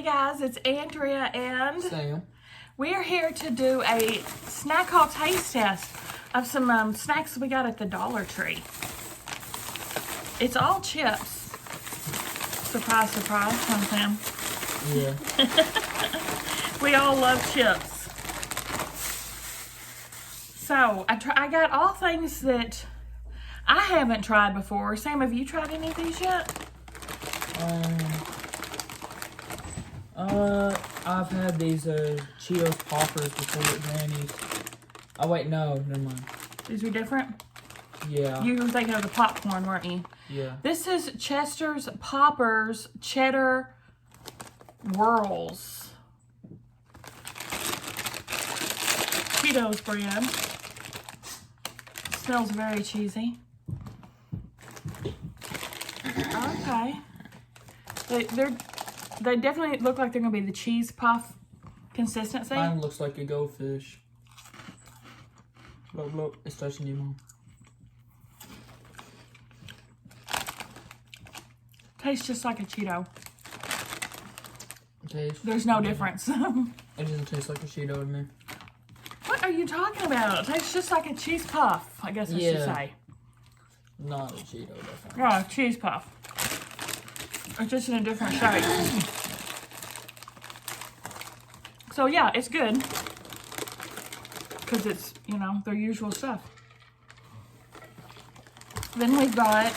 guys, it's Andrea and Sam. We are here to do a snack haul taste test of some snacks we got at the Dollar Tree. It's all chips. Surprise, surprise, huh, Sam? Yeah. We all love chips. So, I got all things that I haven't tried before. Sam, have you tried any of these yet? I've had these Cheetos poppers before at Granny's. Oh wait, no, never mind. These are different? Yeah. You were thinking of the popcorn, weren't you? Yeah. This is Chester's Poppers Cheddar Whirls. Cheetos brand. Smells very cheesy. Okay. They definitely look like they're going to be the cheese puff consistency. Mine looks like a goldfish. Look, look, it's touching you, Mom. Tastes just like a Cheeto. There's no difference. It doesn't taste like a Cheeto to me. What are you talking about? It tastes just like a cheese puff, I guess I should say. Not a Cheeto, definitely. Oh, cheese puff. It's just in a different shape. So yeah, it's good. Because it's, you know, their usual stuff. Then we've got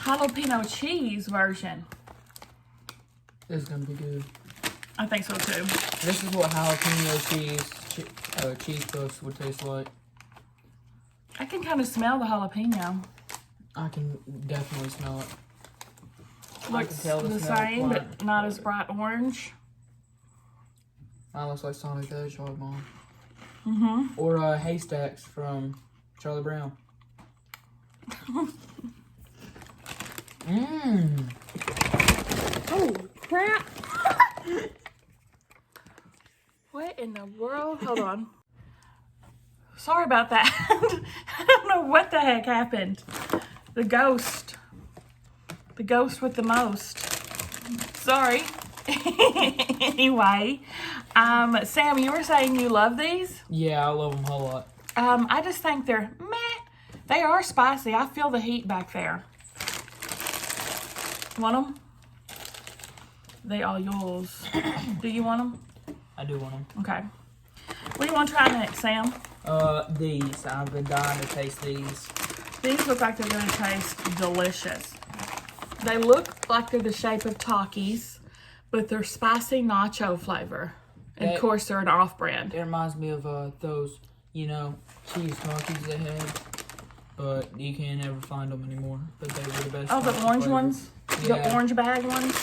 jalapeno cheese version. This is going to be good. I think so too. This is what jalapeno cheese puffs would taste like. I can kind of smell the jalapeno. I can definitely smell it. Looks the same, but not as bright orange. Mine looks like Sonic the Hedgehog, Mom. Mm-hmm. Or Haystacks from Charlie Brown. Mmm. Oh, crap. What in the world? Hold on. Sorry about that. I don't know what the heck happened. The ghost. The ghost with the most. Sorry. Anyway, Sam, you were saying you love these? Yeah, I love them a whole lot. I just think they're meh. They are spicy. I feel the heat back there. Want them? They are yours. Do you want them? I do want them. Okay. What do you want to try next, Sam? These. I've been dying to taste these. These look like they're going to taste delicious. They look like they're the shape of Takis, but they're spicy nacho flavor. And of course, they're an off-brand. It reminds me of those, you know, cheese Takis they had, but you can't ever find them anymore. But they were the best. Oh, the orange ones? Yeah. The orange bag ones?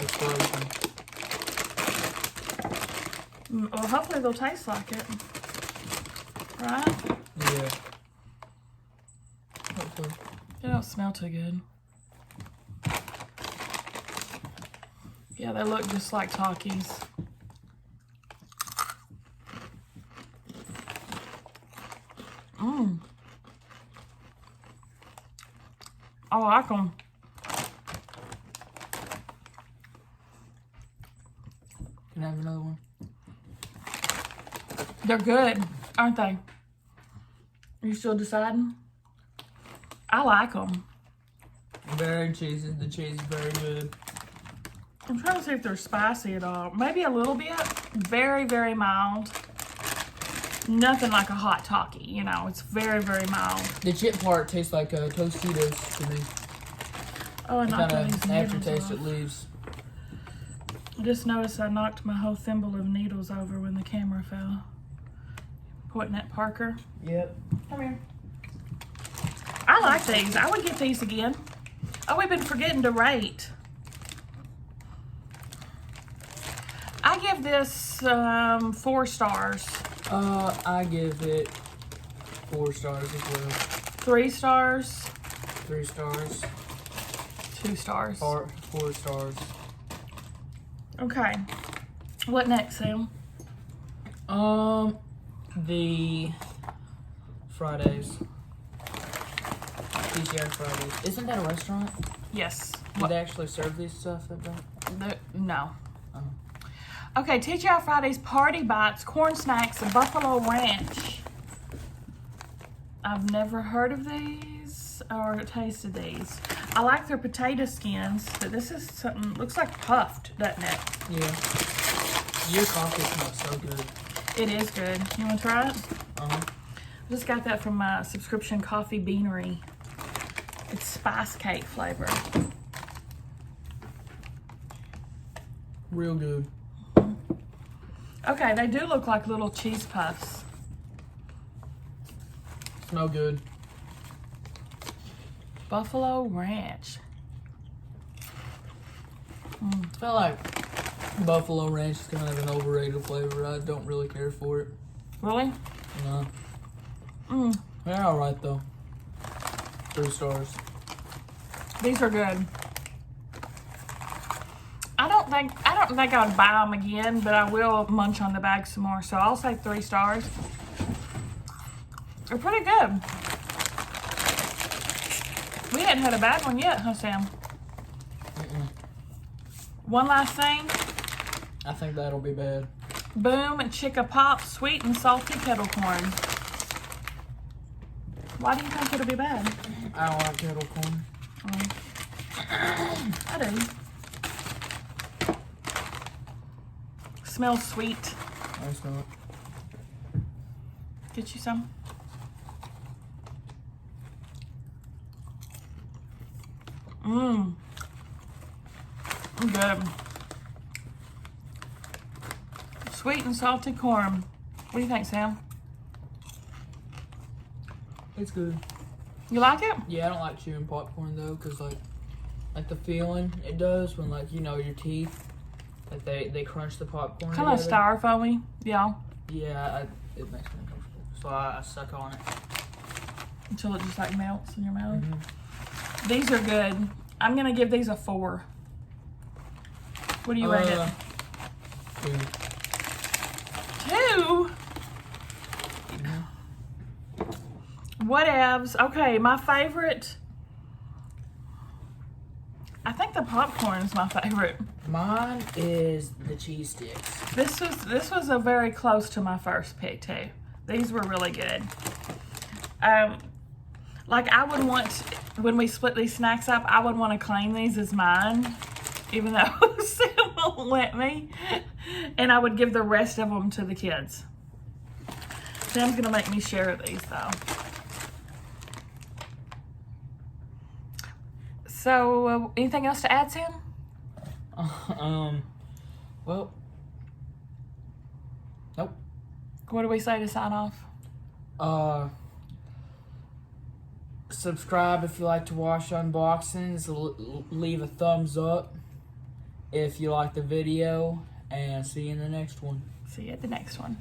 Explosion. Well, hopefully they'll taste like it. Right? Yeah. Hopefully. They don't smell too good. Yeah, they look just like Takis. Mmm. I like them. Can I have another one? They're good, aren't they? Are you still deciding? I like them. Very cheesy. The cheese is very good. I'm trying to see if they're spicy at all. Maybe a little bit. Very, very mild. Nothing like a hot Taki, you know. It's very, very mild. The chip part tastes like Tostitos to me. Oh, I knocked all these Kind of aftertaste needles it off. leaves. I just noticed I knocked my whole thimble of needles over when the camera fell. Pointing at Parker. Yep. Come here. I like these. I would get these again. Oh, we've been forgetting to rate. I give this 4 stars. I give it 4 stars as well. 3 stars. 3 stars. 2 stars. 4 stars. Okay. What next, Sam? The Fridays. PCR Fridays. Isn't that a restaurant? Yes. Do they actually serve these stuff at that? No. Oh. Okay, TGI Fridays Party Bites, Corn Snacks, and Buffalo Ranch. I've never heard of these or tasted these. I like their potato skins, but this is something, looks like puffed, doesn't it? Yeah. Your coffee smells so good. It is good. You want to try it? Uh-huh. I just got that from my subscription coffee beanery. It's spice cake flavor. Real good. Okay, they do look like little cheese puffs. Smell good. Buffalo Ranch. I feel like Buffalo Ranch is kind of an overrated flavor. I don't really care for it. Really? No. Mm. They're alright though. 3 stars. These are good. I don't think I would buy them again, but I will munch on the bag some more. So I'll say 3 stars. They're pretty good. We hadn't had a bad one yet, huh, Sam? One last thing. I think that'll be bad. Boom Chicka Pop sweet and salty kettle corn. Why do you think it'll be bad? I don't like kettle corn. I do. Smells sweet. I smell it. Get you some? Mmm. Good. Sweet and salty corn. What do you think, Sam? It's good. You like it? Yeah, I don't like chewing popcorn though, cause like the feeling it does when like your teeth, like they crunch the popcorn. Kind of styrofoamy. Yeah. Yeah, it makes me uncomfortable, so I suck on it Until it just like melts in your mouth. Mm-hmm. These are good. I'm gonna give these a 4. What do you rate it? 2. 2? Mm-hmm. Whatevs. Okay, my favorite. I think the popcorn is my favorite. Mine is the cheese sticks. This was a very close to my first pick too. These were really good. Like I would want, when we split these snacks up, I would want to claim these as mine, even though Sam won't let me. And I would give the rest of them to the kids. Sam's gonna make me share these though. So, anything else to add, Sam? Well, nope. What do we say to sign off? Subscribe if you like to watch unboxings. Leave a thumbs up if you like the video, and see you in the next one. See you at the next one.